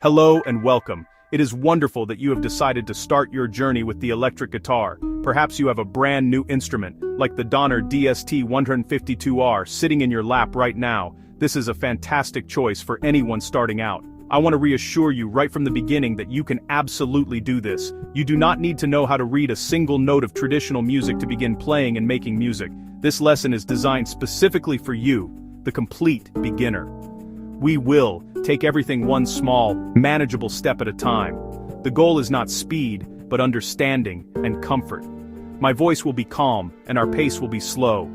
Hello and welcome. It is wonderful that you have decided to start your journey with the electric guitar. Perhaps you have a brand new instrument, like the Donner DST 152R sitting in your lap right now. This is a fantastic choice for anyone starting out. I want to reassure you right from the beginning that you can absolutely do this. You do not need to know how to read a single note of traditional music to begin playing and making music. This lesson is designed specifically for you, the complete beginner. We will take everything one small, manageable step at a time. The goal is not speed, but understanding and comfort. My voice will be calm, and our pace will be slow.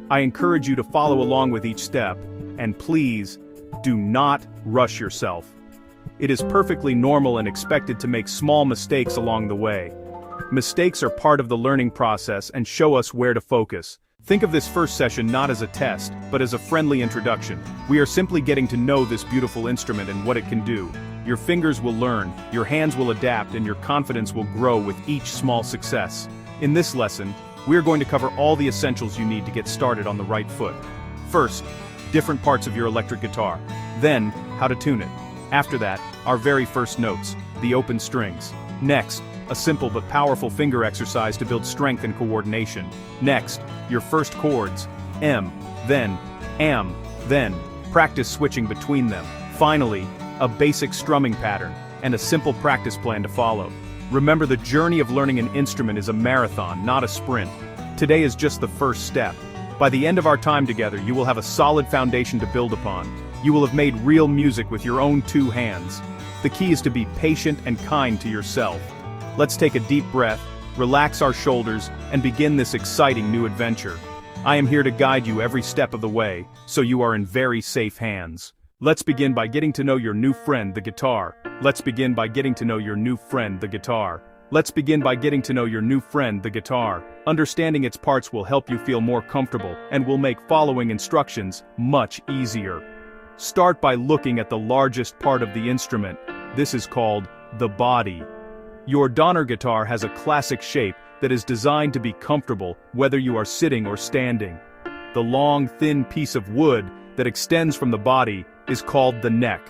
I encourage you to follow along with each step, and please, do not rush yourself. It is perfectly normal and expected to make small mistakes along the way. Mistakes are part of the learning process and show us where to focus. Think of this first session not as a test, but as a friendly introduction. We are simply getting to know this beautiful instrument and what it can do. Your fingers will learn, your hands will adapt, and your confidence will grow with each small success. In this lesson, we are going to cover all the essentials you need to get started on the right foot. First, different parts of your electric guitar. Then, how to tune it. After that, our very first notes, the open strings. Next, a simple but powerful finger exercise to build strength and coordination. Next, your first chords, M, then, AM, then, practice switching between them. Finally, a basic strumming pattern, and a simple practice plan to follow. Remember, the journey of learning an instrument is a marathon, not a sprint. Today is just the first step. By the end of our time together, you will have a solid foundation to build upon. You will have made real music with your own two hands. The key is to be patient and kind to yourself. Let's take a deep breath, relax our shoulders, and begin this exciting new adventure. I am here to guide you every step of the way, so you are in very safe hands. Let's begin by getting to know your new friend, the guitar. Let's begin by getting to know your new friend, the guitar. Let's begin by getting to know your new friend, the guitar. Understanding its parts will help you feel more comfortable and will make following instructions much easier. Start by looking at the largest part of the instrument. This is called the body. Your Donner guitar has a classic shape that is designed to be comfortable whether you are sitting or standing. The long, thin piece of wood that extends from the body is called the neck.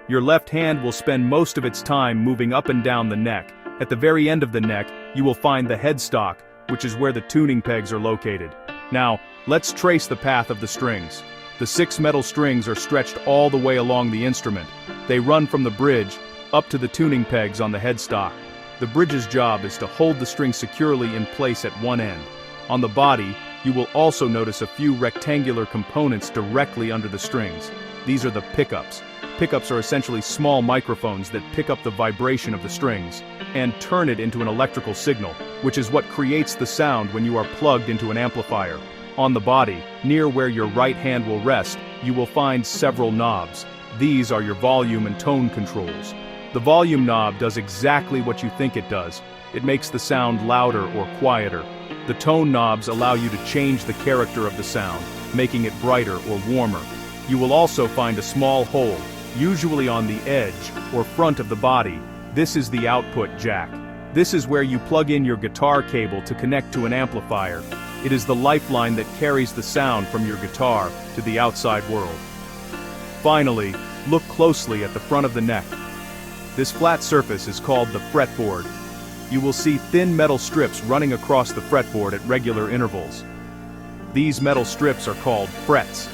Your left hand will spend most of its time moving up and down the neck. At the very end of the neck, you will find the headstock, which is where the tuning pegs are located. Now, let's trace the path of the strings. The 6 metal strings are stretched all the way along the instrument. They run from the bridge up to the tuning pegs on the headstock. The bridge's job is to hold the string securely in place at one end. On the body, you will also notice a few rectangular components directly under the strings. These are the pickups. Pickups are essentially small microphones that pick up the vibration of the strings and turn it into an electrical signal, which is what creates the sound when you are plugged into an amplifier. On the body, near where your right hand will rest, you will find several knobs. These are your volume and tone controls. The volume knob does exactly what you think it does. It makes the sound louder or quieter. The tone knobs allow you to change the character of the sound, making it brighter or warmer. You will also find a small hole, usually on the edge or front of the body. This is the output jack. This is where you plug in your guitar cable to connect to an amplifier. It is the lifeline that carries the sound from your guitar to the outside world. Finally, look closely at the front of the neck. This flat surface is called the fretboard. You will see thin metal strips running across the fretboard at regular intervals. These metal strips are called frets.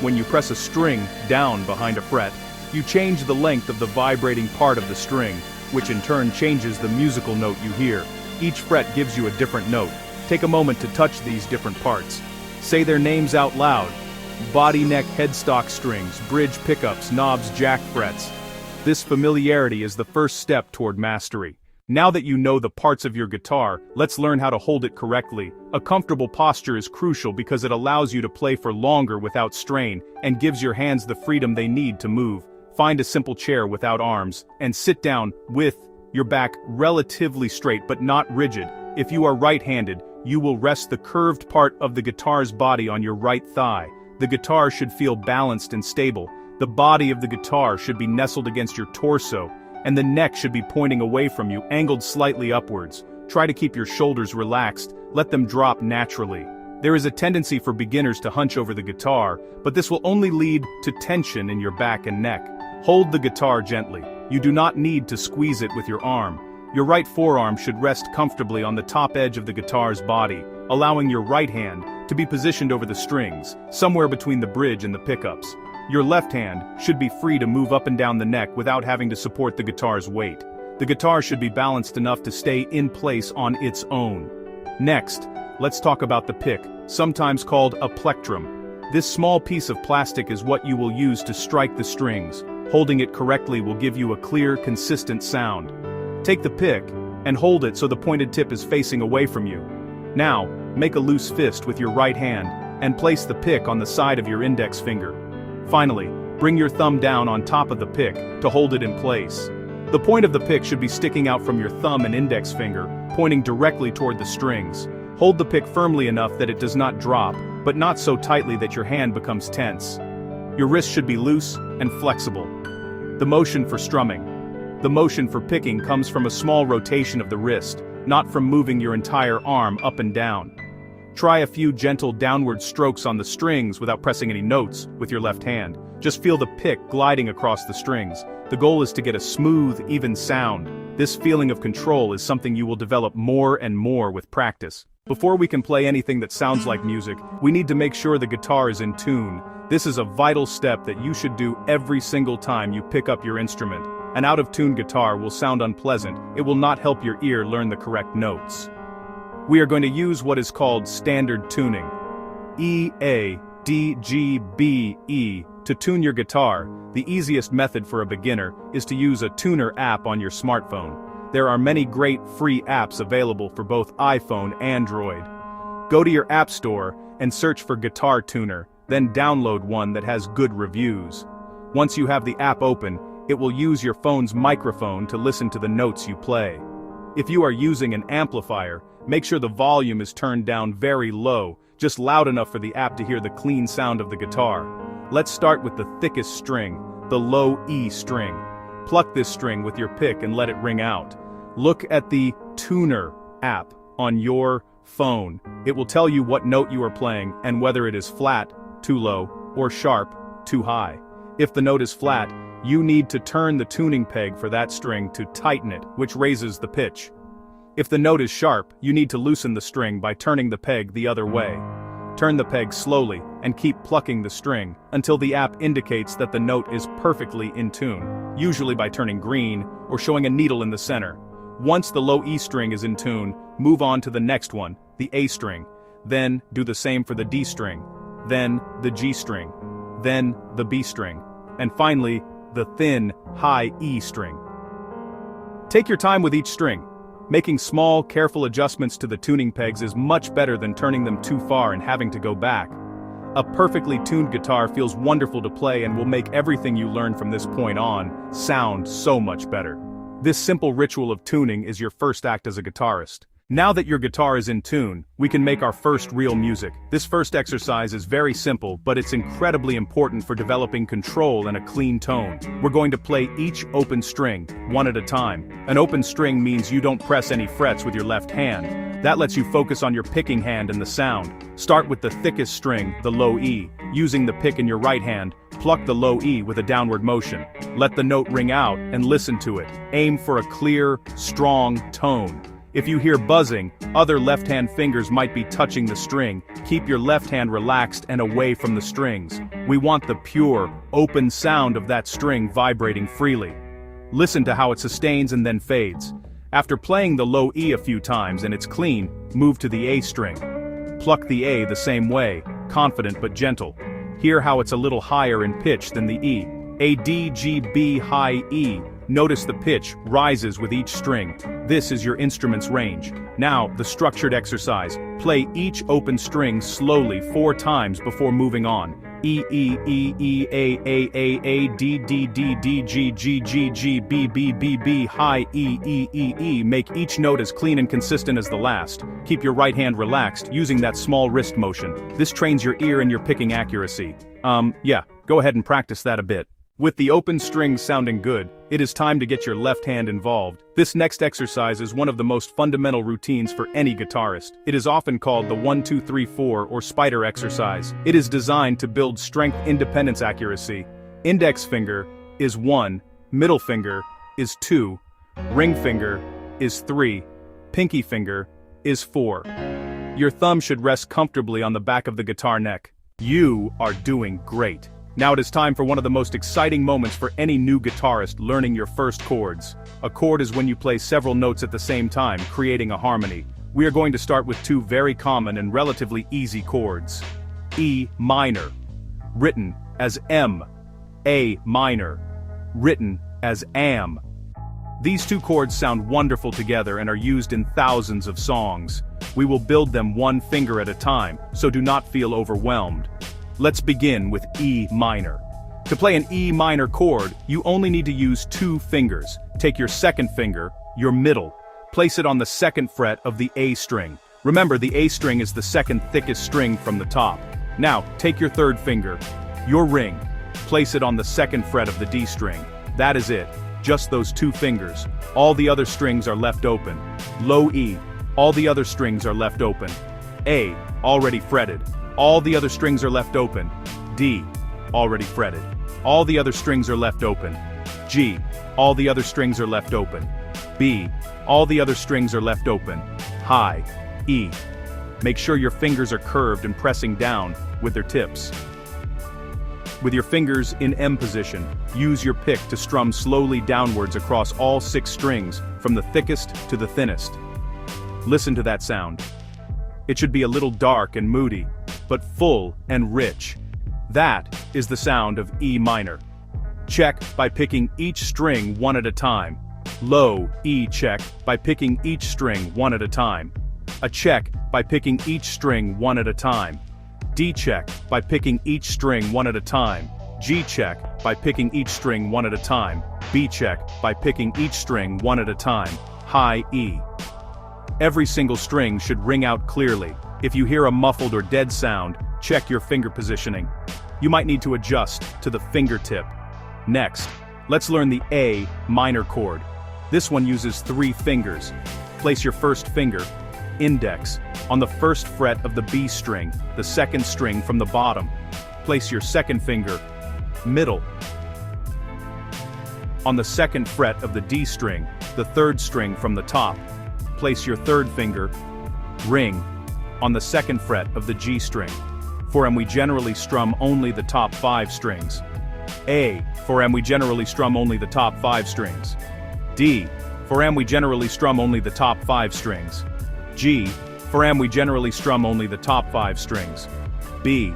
When you press a string down behind a fret, you change the length of the vibrating part of the string, which in turn changes the musical note you hear. Each fret gives you a different note. Take a moment to touch these different parts. Say their names out loud. Body, neck, headstock strings, bridge pickups, knobs, jack frets. This familiarity is the first step toward mastery. Now that you know the parts of your guitar, let's learn how to hold it correctly. A comfortable posture is crucial because it allows you to play for longer without strain and gives your hands the freedom they need to move. Find a simple chair without arms and sit down with your back relatively straight but not rigid. If you are right-handed, you will rest the curved part of the guitar's body on your right thigh. The guitar should feel balanced and stable. The body of the guitar should be nestled against your torso, and the neck should be pointing away from you, angled slightly upwards. Try to keep your shoulders relaxed, let them drop naturally. There is a tendency for beginners to hunch over the guitar, but this will only lead to tension in your back and neck. Hold the guitar gently. You do not need to squeeze it with your arm. Your right forearm should rest comfortably on the top edge of the guitar's body, allowing your right hand to be positioned over the strings, somewhere between the bridge and the pickups. Your left hand should be free to move up and down the neck without having to support the guitar's weight. The guitar should be balanced enough to stay in place on its own. Next, let's talk about the pick, sometimes called a plectrum. This small piece of plastic is what you will use to strike the strings. Holding it correctly will give you a clear, consistent sound. Take the pick and hold it so the pointed tip is facing away from you. Now, make a loose fist with your right hand and place the pick on the side of your index finger. Finally, bring your thumb down on top of the pick to hold it in place. The point of the pick should be sticking out from your thumb and index finger, pointing directly toward the strings. Hold the pick firmly enough that it does not drop, but not so tightly that your hand becomes tense. Your wrist should be loose and flexible. The motion for strumming. The motion for picking comes from a small rotation of the wrist, not from moving your entire arm up and down. Try a few gentle downward strokes on the strings without pressing any notes with your left hand. Just feel the pick gliding across the strings. The goal is to get a smooth, even sound. This feeling of control is something you will develop more and more with practice. Before we can play anything that sounds like music, we need to make sure the guitar is in tune. This is a vital step that you should do every single time you pick up your instrument. An out-of-tune guitar will sound unpleasant. It will not help your ear learn the correct notes. We are going to use what is called standard tuning. E, A, D, G, B, E. To tune your guitar, the easiest method for a beginner is to use a tuner app on your smartphone. There are many great free apps available for both iPhone and Android. Go to your app store and search for Guitar Tuner, then download one that has good reviews. Once you have the app open, it will use your phone's microphone to listen to the notes you play. If you are using an amplifier, make sure the volume is turned down very low, just loud enough for the app to hear the clean sound of the guitar. Let's start with the thickest string, the low E string. Pluck this string with your pick and let it ring out. Look at the Tuner app on your phone. It will tell you what note you are playing and whether it is flat, too low, or sharp, too high. If the note is flat, you need to turn the tuning peg for that string to tighten it, which raises the pitch. If the note is sharp, you need to loosen the string by turning the peg the other way. Turn the peg slowly and keep plucking the string until the app indicates that the note is perfectly in tune, usually by turning green or showing a needle in the center. Once the low E string is in tune, move on to the next one, the A string. Then do the same for the D string, then the G string, then the B string, and finally, the thin, high E string. Take your time with each string. Making small, careful adjustments to the tuning pegs is much better than turning them too far and having to go back. A perfectly tuned guitar feels wonderful to play and will make everything you learn from this point on sound so much better. This simple ritual of tuning is your first act as a guitarist. Now that your guitar is in tune, we can make our first real music. This first exercise is very simple, but it's incredibly important for developing control and a clean tone. We're going to play each open string, one at a time. An open string means you don't press any frets with your left hand. That lets you focus on your picking hand and the sound. Start with the thickest string, the low E. Using the pick in your right hand, pluck the low E with a downward motion. Let the note ring out and listen to it. Aim for a clear, strong tone. If you hear buzzing, other left-hand fingers might be touching the string. Keep your left hand relaxed and away from the strings. We want the pure, open sound of that string vibrating freely. Listen to how it sustains and then fades. After playing the low E a few times and it's clean, move to the A string. Pluck the A the same way, confident but gentle. Hear how it's a little higher in pitch than the E. A D G B high E. Notice the pitch rises with each string. This is your instrument's range. Now, the structured exercise. Play each open string slowly 4 times before moving on. E E E E A A A A D D D D G G G G B B B B high E E E E. Make each note as clean and consistent as the last. Keep your right hand relaxed, using that small wrist motion. This trains your ear and your picking accuracy. Yeah, go ahead and practice that a bit. With the open strings sounding good, it is time to get your left hand involved. This next exercise is one of the most fundamental routines for any guitarist. It is often called the 1-2-3-4 or spider exercise. It is designed to build strength independence accuracy. Index finger is 1, middle finger is 2, ring finger is 3, pinky finger is 4. Your thumb should rest comfortably on the back of the guitar neck. You are doing great. Now it is time for one of the most exciting moments for any new guitarist learning your first chords. A chord is when you play several notes at the same time, creating a harmony. We are going to start with two very common and relatively easy chords. E minor, written as M. A minor, written as AM. These two chords sound wonderful together and are used in thousands of songs. We will build them one finger at a time, so do not feel overwhelmed. Let's begin with E minor. To play an E minor chord, you only need to use 2 fingers. Take your second finger, your middle, place it on the 2nd fret of the A string. Remember, the A string is the second thickest string from the top. Now, take your 3rd finger, your ring, place it on the 2nd fret of the D string. That is it, just those 2 fingers. All the other strings are left open. Low E, all the other strings are left open. A, already fretted. All the other strings are left open. D, already fretted. All the other strings are left open. G, all the other strings are left open. B, all the other strings are left open. High, E. Make sure your fingers are curved and pressing down with their tips. With your fingers in M position, use your pick to strum slowly downwards across all 6 strings, from the thickest to the thinnest. Listen to that sound. It should be a little dark and moody, but full and rich. That is the sound of E minor. Check by picking each string one at a time. Low E check by picking each string one at a time. A check by picking each string one at a time. D check by picking each string one at a time. G check by picking each string one at a time. B check by picking each string one at a time. High E. Every single string should ring out clearly. If you hear a muffled or dead sound, check your finger positioning. You might need to adjust to the fingertip. Next, let's learn the A minor chord. This one uses 3 fingers. Place your first finger, index, on the 1st fret of the B string, the 2nd string from the bottom. Place your 2nd finger, middle, on the 2nd fret of the D string, the 3rd string from the top. Place your 3rd finger, ring, on the 2nd fret of the G string. For M we generally strum only the top 5 strings. A, for M we generally strum only the top 5 strings. D, for M we generally strum only the top 5 strings. G, for M we generally strum only the top 5 strings. B,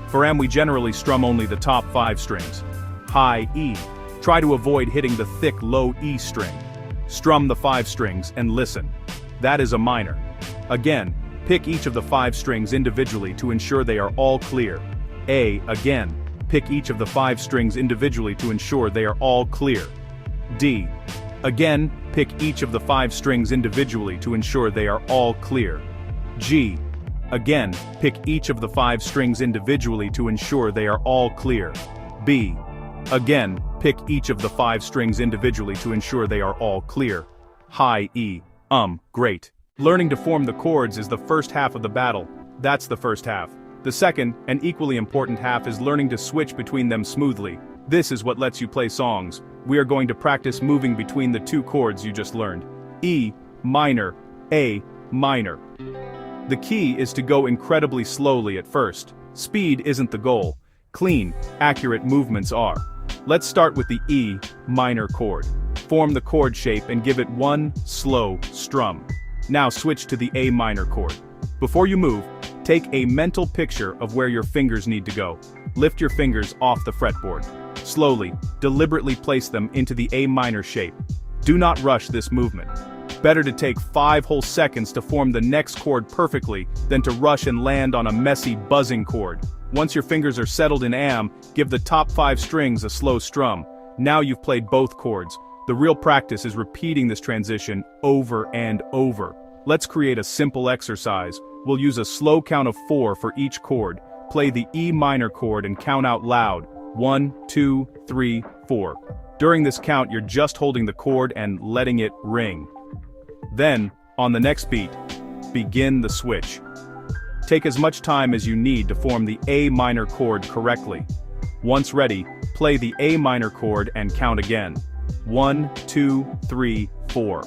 for M we generally strum only the top 5 strings. High E, try to avoid hitting the thick low E string. Strum the 5 strings and listen. That is a minor. Again, pick each of the 5 strings individually to ensure they are all clear. A, again, pick each of the 5 strings individually to ensure they are all clear. D, again, pick each of the 5 strings individually to ensure they are all clear. G, again, pick each of the 5 strings individually to ensure they are all clear. B, again, pick each of the 5 strings individually to ensure they are all clear. High E, great. Learning to form the chords is the first half of the battle. That's the first half. The second, and equally important half, is learning to switch between them smoothly. This is what lets you play songs. We are going to practice moving between the 2 chords you just learned. E minor, A minor. The key is to go incredibly slowly at first. Speed isn't the goal. Clean, accurate movements are. Let's start with the E minor chord. Form the chord shape and give it one slow strum. Now switch to the A minor chord. Before you move, take a mental picture of where your fingers need to go. Lift your fingers off the fretboard. Slowly, deliberately place them into the A minor shape. Do not rush this movement. Better to take 5 whole seconds to form the next chord perfectly than to rush and land on a messy, buzzing chord. Once your fingers are settled in AM, give the top 5 strings a slow strum. Now you've played both chords. The real practice is repeating this transition over and over. Let's create a simple exercise. We'll use a slow count of 4 for each chord. Play the E minor chord and count out loud. 1, 2, 3, 4. During this count, you're just holding the chord and letting it ring. Then, on the next beat, begin the switch. Take as much time as you need to form the A minor chord correctly. Once ready, play the A minor chord and count again. 1, 2, 3, 4.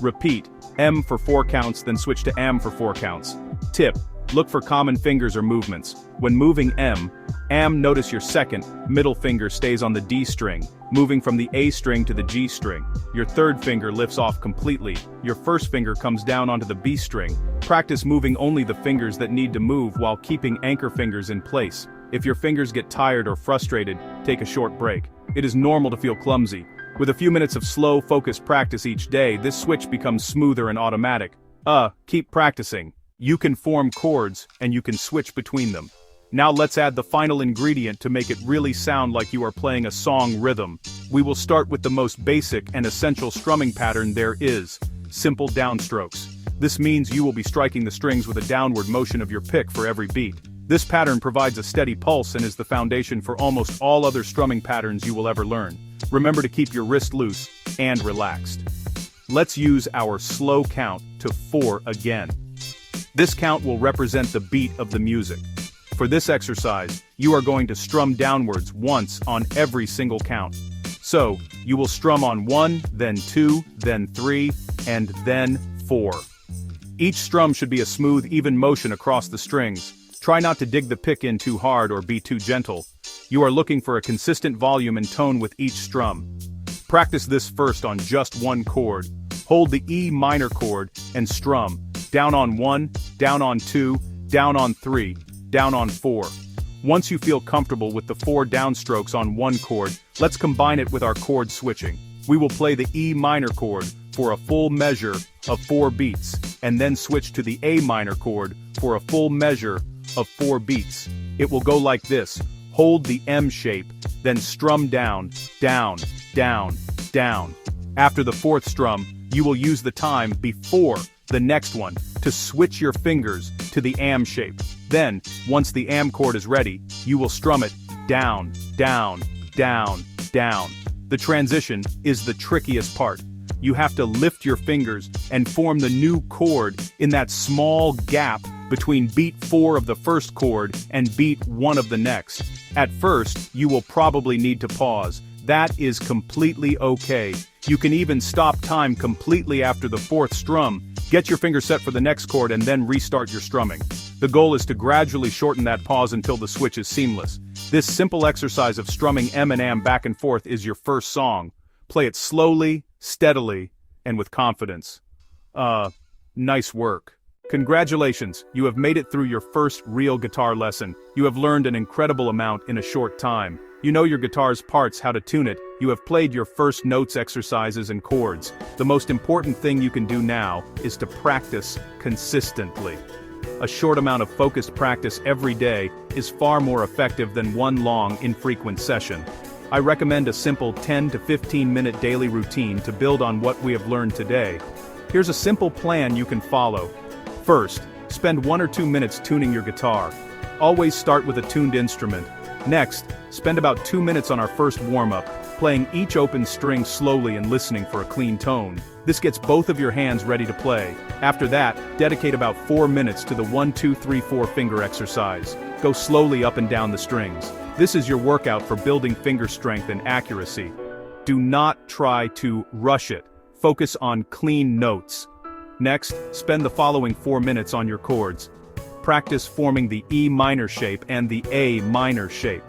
Repeat, M for 4 counts, then switch to AM for 4 counts. Tip, look for common fingers or movements. When moving AM, notice your second, middle finger stays on the D string, moving from the A string to the G string. Your third finger lifts off completely. Your first finger comes down onto the B string. Practice moving only the fingers that need to move while keeping anchor fingers in place. If your fingers get tired or frustrated, take a short break. It is normal to feel clumsy. With a few minutes of slow, focused practice each day, this switch becomes smoother and automatic. Keep practicing. You can form chords, and you can switch between them. Now let's add the final ingredient to make it really sound like you are playing a song rhythm. We will start with the most basic and essential strumming pattern there is: simple downstrokes. This means you will be striking the strings with a downward motion of your pick for every beat. This pattern provides a steady pulse and is the foundation for almost all other strumming patterns you will ever learn. Remember to keep your wrist loose and relaxed. Let's use our slow count to 4 again. This count will represent the beat of the music. For this exercise, you are going to strum downwards once on every single count. So, you will strum on 1, then 2, then 3, and then 4. Each strum should be a smooth, even motion across the strings. Try not to dig the pick in too hard or be too gentle. You are looking for a consistent volume and tone with each strum. Practice this first on just one chord. Hold the E minor chord and strum. Down on 1, down on 2, down on 3, down on 4. Once you feel comfortable with the 4 downstrokes on one chord, let's combine it with our chord switching. We will play the E minor chord for a full measure of 4 beats, and then switch to the A minor chord for a full measure of 4 beats. It will go like this: hold the M shape, then strum down, down, down, down. After the 4th strum, you will use the time before the next one to switch your fingers to the AM shape. Then, once the AM chord is ready, you will strum it down, down, down, down. The transition is the trickiest part. You have to lift your fingers and form the new chord in that small gap between beat 4 of the first chord and beat 1 of the next. At first, you will probably need to pause. That is completely okay. You can even stop time completely after the 4th strum. Get your finger set for the next chord and then restart your strumming. The goal is to gradually shorten that pause until the switch is seamless. This simple exercise of strumming M and AM back and forth is your first song. Play it slowly, steadily, and with confidence. Nice work. Congratulations, you have made it through your first real guitar lesson. You have learned an incredible amount in a short time. You know your guitar's parts, how to tune it. You have played your first notes, exercises, and chords. The most important thing you can do now is to practice consistently. A short amount of focused practice every day is far more effective than one long, infrequent session. I recommend a simple 10 to 15 minute daily routine to build on what we have learned today. Here's a simple plan you can follow. First, spend 1 or 2 minutes tuning your guitar. Always start with a tuned instrument. Next, spend about 2 minutes on our first warm-up, playing each open string slowly and listening for a clean tone. This gets both of your hands ready to play. After that, dedicate about 4 minutes to the 1, 2, 3, 4 finger exercise. Go slowly up and down the strings. This is your workout for building finger strength and accuracy. Do not try to rush it. Focus on clean notes. Next, spend the following 4 minutes on your chords. Practice forming the E minor shape and the A minor shape.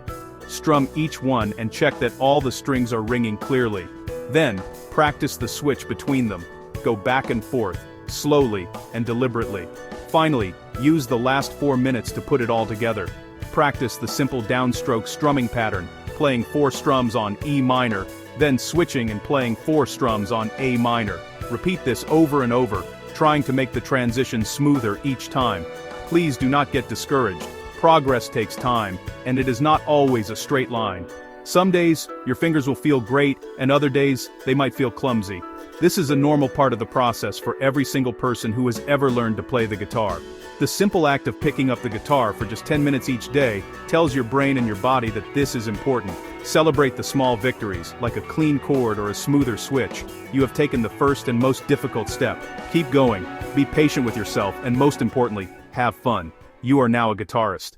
Strum each one and check that all the strings are ringing clearly. Then, practice the switch between them. Go back and forth, slowly and deliberately. Finally, use the last 4 minutes to put it all together. Practice the simple downstroke strumming pattern, playing 4 strums on E minor, then switching and playing 4 strums on A minor. Repeat this over and over, trying to make the transition smoother each time. Please do not get discouraged. Progress takes time, and it is not always a straight line. Some days, your fingers will feel great, and other days, they might feel clumsy. This is a normal part of the process for every single person who has ever learned to play the guitar. The simple act of picking up the guitar for just 10 minutes each day tells your brain and your body that this is important. Celebrate the small victories, like a clean chord or a smoother switch. You have taken the first and most difficult step. Keep going, be patient with yourself, and most importantly, have fun. You are now a guitarist.